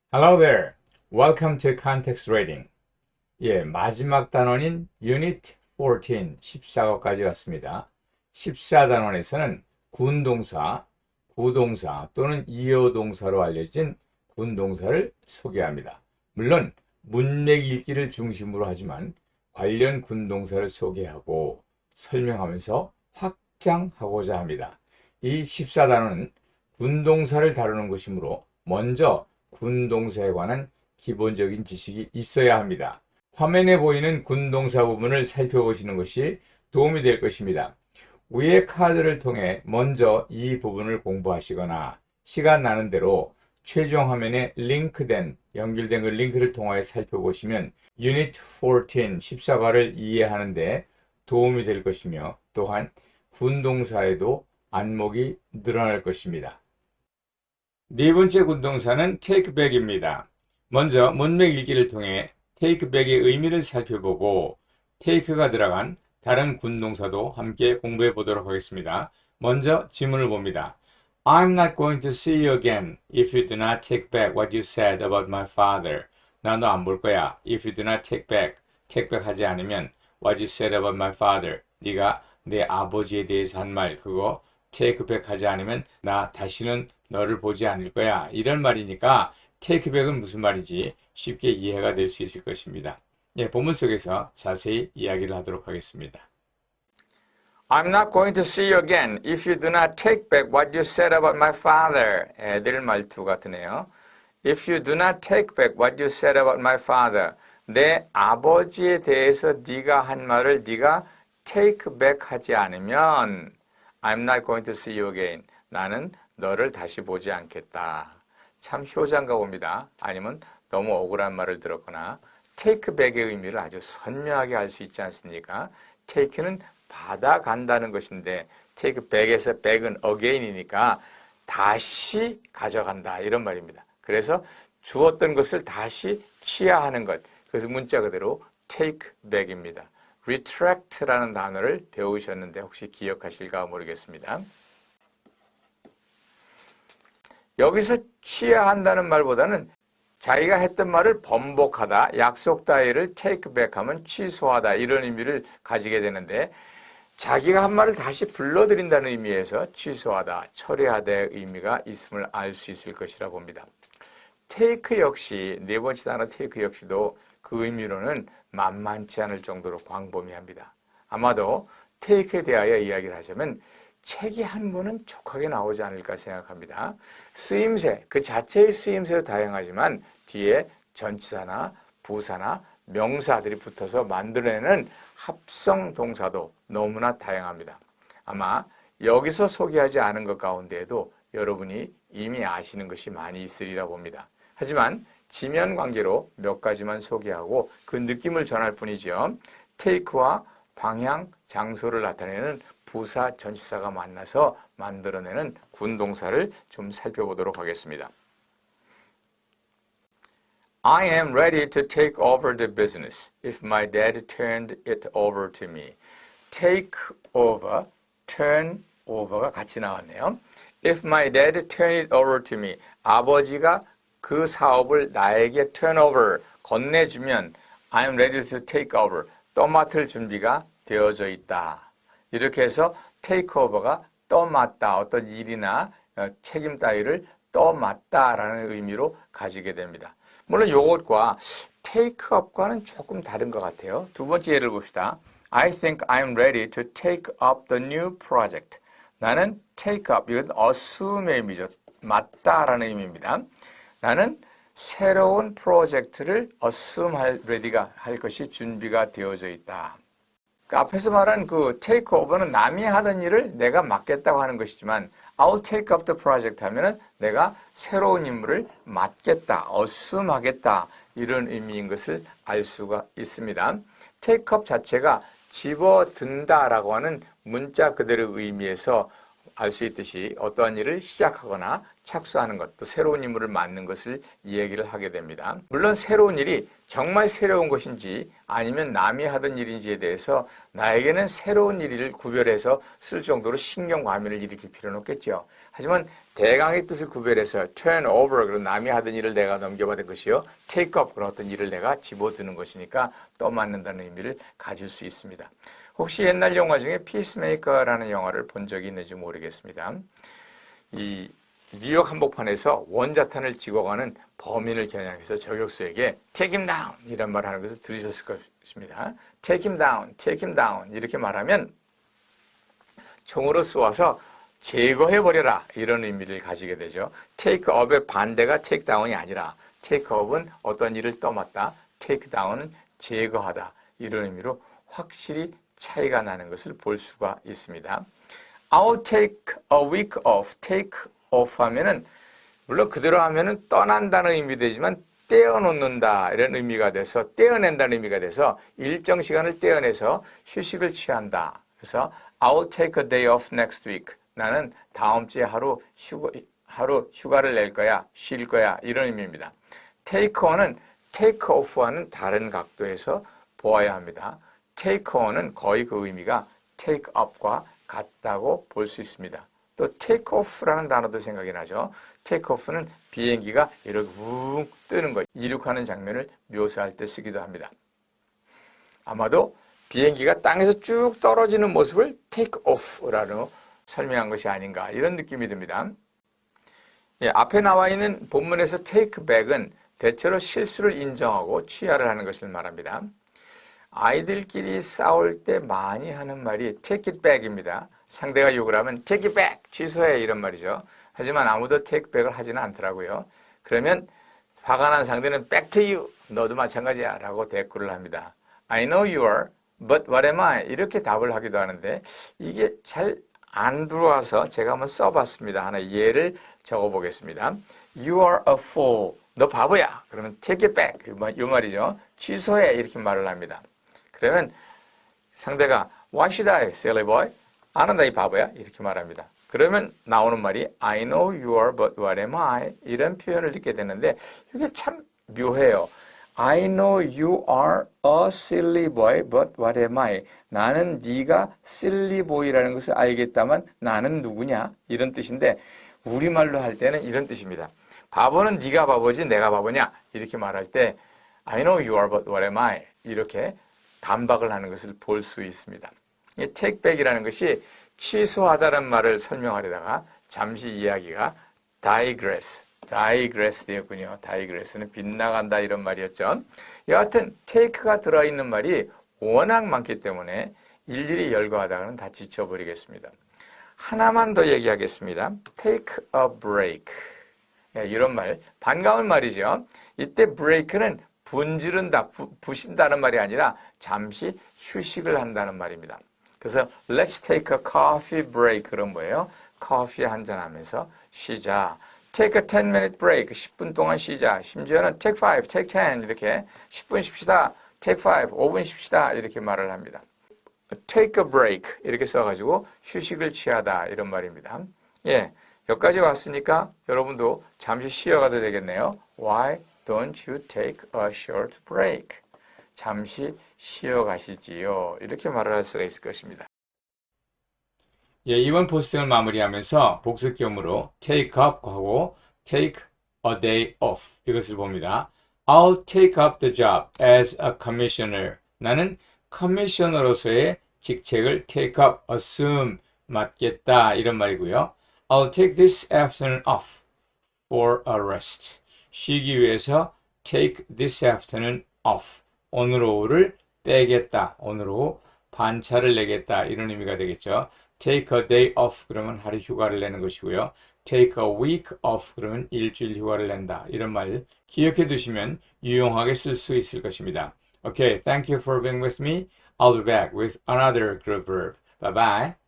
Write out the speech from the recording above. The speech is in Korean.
Hello there. Welcome to Context Reading. 예, 마지막 단원인 Unit 14, 14과까지 왔습니다. 14단원에서는 군동사, 구동사 또는 이어동사로 알려진 군동사를 소개합니다. 물론 문맥 읽기를 중심으로 하지만 관련 군동사를 소개하고 설명하면서 확장하고자 합니다. 이 14단원은 군동사를 다루는 것이므로 먼저 군동사에 관한 기본적인 지식이 있어야 합니다. 화면에 보이는 군동사 부분을 살펴보시는 것이 도움이 될 것입니다. 위의 카드를 통해 먼저 이 부분을 공부하시거나 시간 나는 대로 최종 화면에 연결된 그 링크를 통하여 살펴보시면 유닛 14, 14과를 이해하는 데 도움이 될 것이며 또한 군동사에도 안목이 늘어날 것입니다. 네 번째 군동사는 take back입니다. 먼저 문맥 읽기를 통해 take back의 의미를 살펴보고 take가 들어간 다른 군동사도 함께 공부해 보도록 하겠습니다. 먼저 지문을 봅니다. I'm not going to see you again if you do not take back what you said about my father. 나 너 안 볼 거야. If you do not take back 하지 않으면 what you said about my father. 네가 내 아버지에 대해서 한 말 그거 take back 하지 않으면 나 다시는 너를 보지 않을 거야. 이런 말이니까 take back은 무슨 말인지 쉽게 이해가 될 수 있을 것입니다. 예, 본문 속에서 자세히 이야기를 하도록 하겠습니다. I'm not going to see you again if you do not take back what you said about my father. 애들 말투 같으네요. If you do not take back what you said about my father. 내 아버지에 대해서 네가 한 말을 네가 take back 하지 않으면 I'm not going to see you again. 나는 너를 다시 보지 않겠다. 참 효자인가 봅니다. 아니면 너무 억울한 말을 들었거나 take back의 의미를 아주 선명하게 알 수 있지 않습니까? take는 받아간다는 것인데 take back에서 back은 again이니까 다시 가져간다 이런 말입니다. 그래서 주었던 것을 다시 취하하는 것. 그래서 문자 그대로 take back입니다. retract라는 단어를 배우셨는데 혹시 기억하실까 모르겠습니다. 여기서 취하한다는 말보다는 자기가 했던 말을 번복하다, 약속 따위를 take back 하면 취소하다 이런 의미를 가지게 되는데 자기가 한 말을 다시 불러들인다는 의미에서 취소하다, 철회하다의 의미가 있음을 알 수 있을 것이라 봅니다. take 역시 네 번째 단어 take 역시도 그 의미로는 만만치 않을 정도로 광범위합니다. 아마도 take에 대하여 이야기를 하자면 책이 한 권은 족하게 나오지 않을까 생각합니다. 쓰임새, 그 자체의 쓰임새도 다양하지만 뒤에 전치사나 부사나 명사들이 붙어서 만들어내는 합성 동사도 너무나 다양합니다. 아마 여기서 소개하지 않은 것 가운데에도 여러분이 이미 아시는 것이 많이 있으리라 봅니다. 하지만 지면 관계로 몇 가지만 소개하고 그 느낌을 전할 뿐이죠. take와 방향, 장소를 나타내는 부사, 전치사가 만나서 만들어내는 군동사를 좀 살펴보도록 하겠습니다. I am ready to take over the business if my dad turned it over to me. take over, turn over가 같이 나왔네요. If my dad turned it over to me. 아버지가 그 사업을 나에게 turn over, 건네주면 I am ready to take over. 떠맡을 준비가 되어져 있다. 이렇게 해서 take over가 떠맡다. 어떤 일이나 책임 따위를 떠맡다라는 의미로 가지게 됩니다. 물론 이것과 take up과는 조금 다른 것 같아요. 두 번째 예를 봅시다. I think I'm ready to take up the new project. 나는 take up, 이건 assume의 의미죠. 맞다라는 의미입니다. 나는 새로운 프로젝트를 assume 할 ready가 할 것이 준비가 되어져 있다. 그 앞에서 말한 그 take over는 남이 하던 일을 내가 맡겠다고 하는 것이지만 I'll take up the project 하면은 내가 새로운 임무를 맡겠다, assume 하겠다 이런 의미인 것을 알 수가 있습니다. take up 자체가 집어든다라고 하는 문자 그대로 의미에서 알 수 있듯이 어떠한 일을 시작하거나 착수하는 것, 또 새로운 인물을 만는 것을 얘기를 하게 됩니다. 물론 새로운 일이 정말 새로운 것인지 아니면 남이 하던 일인지에 대해서 나에게는 새로운 일을 구별해서 쓸 정도로 신경 과민을 일으킬 필요는 없겠죠. 하지만 대강의 뜻을 구별해서 turn over, 그런 남이 하던 일을 내가 넘겨받은 것이요, take up, 그런 어떤 일을 내가 집어드는 것이니까 떠맡는다는 의미를 가질 수 있습니다. 혹시 옛날 영화 중에 피스메이커라는 영화를 본 적이 있는지 모르겠습니다. 이 뉴욕 한복판에서 원자탄을 찍어가는 범인을 겨냥해서 저격수에게 take him down 이란 말을 하는 것을 들으셨을 것입니다. take him down, take him down 이렇게 말하면 총으로 쏘아서 제거해버려라 이런 의미를 가지게 되죠. take up의 반대가 take down이 아니라 take up은 어떤 일을 떠맡다, take down은 제거하다 이런 의미로 확실히 차이가 나는 것을 볼 수가 있습니다. I'll take a week off, take off 하면은 물론 그대로 하면은 떠난다는 의미도 되지만 떼어놓는다 이런 의미가 돼서 떼어낸다는 의미가 돼서 일정 시간을 떼어내서 휴식을 취한다. 그래서 I'll take a day off next week. 나는 다음 주에 하루 휴가를 낼 거야, 쉴 거야 이런 의미입니다. take on은 take off와는 다른 각도에서 보아야 합니다. take on은 거의 그 의미가 take up과 같다고 볼 수 있습니다. 또 take off라는 단어도 생각이 나죠. take off는 비행기가 이렇게 웅 뜨는 것, 이륙하는 장면을 묘사할 때 쓰기도 합니다. 아마도 비행기가 땅에서 쭉 떨어지는 모습을 take off라고 설명한 것이 아닌가 이런 느낌이 듭니다. 예, 앞에 나와 있는 본문에서 take back은 대체로 실수를 인정하고 취하를 하는 것을 말합니다. 아이들끼리 싸울 때 많이 하는 말이 take it back입니다. 상대가 욕을 하면 take it back, 취소해 이런 말이죠. 하지만 아무도 take back을 하지는 않더라고요. 그러면 화가 난 상대는 back to you, 너도 마찬가지야 라고 대꾸를 합니다. I know you are, but what am I? 이렇게 답을 하기도 하는데 이게 잘 안 들어와서 제가 한번 써봤습니다. 하나 예를 적어보겠습니다. You are a fool. 너 바보야. 그러면 take it back. 이 말이죠. 취소해. 이렇게 말을 합니다. 그러면 상대가 Why should I, silly boy? 안 한다 이 바보야. 이렇게 말합니다. 그러면 나오는 말이 I know you are, but what am I? 이런 표현을 듣게 되는데 이게 참 묘해요. I know you are a silly boy, but what am I? 나는 네가 silly boy라는 것을 알겠다만 나는 누구냐? 이런 뜻인데 우리말로 할 때는 이런 뜻입니다. 바보는 네가 바보지 내가 바보냐? 이렇게 말할 때 I know you are, but what am I? 이렇게 반박을 하는 것을 볼 수 있습니다. 이 take back이라는 것이 취소하다는 말을 설명하려다가 잠시 이야기가 digress 되었군요. digress는 빗나간다 이런 말이었죠. 여하튼 take가 들어있는 말이 워낙 많기 때문에 일일이 열거하다가는 다 지쳐버리겠습니다. 하나만 더 얘기하겠습니다. take a break. 이런 말, 반가운 말이죠. 이때 break는 분지른다, 부신다는 말이 아니라 잠시 휴식을 한다는 말입니다. 그래서 let's take a coffee break 그런 거예요. 커피 한잔 하면서 쉬자. take a 10-minute break, 10분 동안 쉬자. 심지어는 take 5, take 10 이렇게 10분 쉽시다. take 5, 5분 쉽시다. 이렇게 말을 합니다. take a break 이렇게 써가지고 휴식을 취하다 이런 말입니다. 예, 여기까지 왔으니까 여러분도 잠시 쉬어가도 되겠네요. Why don't you take a short break? 잠시 쉬어가시지요. 이렇게 말을 할 수가 있을 것입니다. 예, 이번 포스팅을 마무리하면서 복습경으로 take up 하고 take a day off 이것을 봅니다. I'll take up the job as a commissioner. 나는 커미셔너로서의 직책을 take up, assume, 맡겠다 이런 말이고요. I'll take this afternoon off for a rest. 쉬기 위해서 take this afternoon off. 오늘 오후를 빼겠다. 오늘 오후 반차를 내겠다. 이런 의미가 되겠죠. take a day off 그러면 하루 휴가를 내는 것이고요. take a week off 그러면 일주일 휴가를 낸다. 이런 말 기억해 두시면 유용하게 쓸 수 있을 것입니다. Okay, thank you for being with me. I'll be back with another group verb. Bye bye.